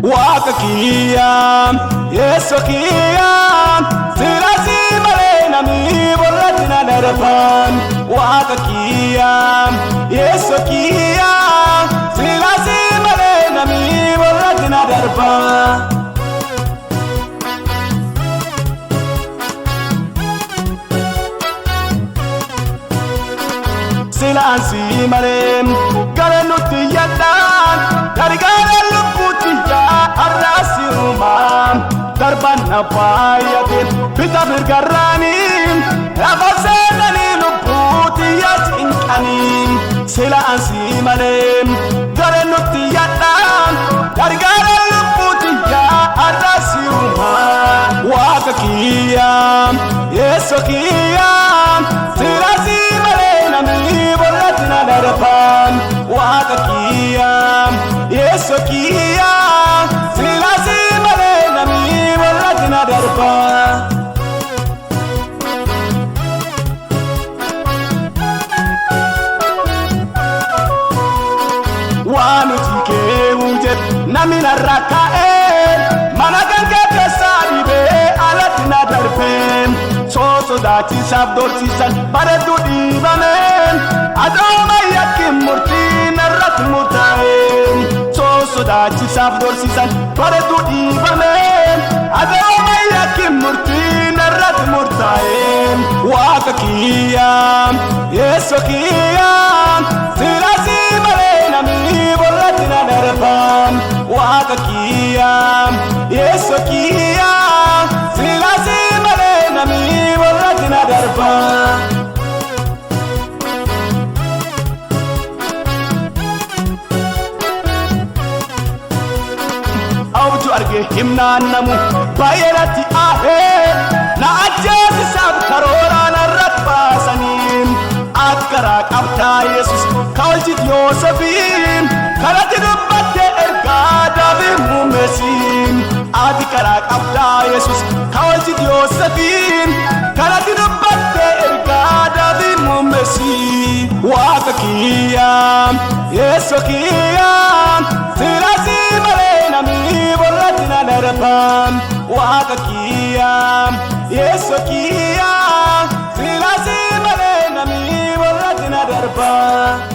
Wakakiyam, Yesokiyam, Silasi Marena mi Boratina Narapan. Wakakiyam, Yesokiyam, Silasi Marena mi Boratina Narapan. Silasi Marem, Garanuti Yadan, Tarigana Luputiya. Arrasiumam darban nafayatin bitafir garranim rafasenani lubuti yatinkanim sila ansimalem garenuti yadan dargara lubuti ya arrasiumam wakakiyam yesokiyam sila simalena mi boratina darpan wakakiyam yesokiyam silasi marena mi boratina darpan. Wanuti ke ujet namina rakaen managan ke kesari be alatina darpen so dati sabdor sisan pada dudi bamen adoma yakim murti narat mutaen so dati sabdor sisan pada dudi bamen adoma yakim murti narat mutaen wakakiyam yesokiyam silasi marena mi boratina darpan wakakiyam yesokiyam silasi marena mi boratina darpan. Auju arge himna namu bayerati ahe na ajjati sab karora narat basanim akara qabta yesus kawjit yosefin karati dubbate erga davi mumesin adikara qabta yesus kawjit yosefin karati dubbate erga davi mumesin wakakiyam yesokiyam silasi marena mi boratina darpan wakakiyam yesokiyam silasi marena mi boratina darpan.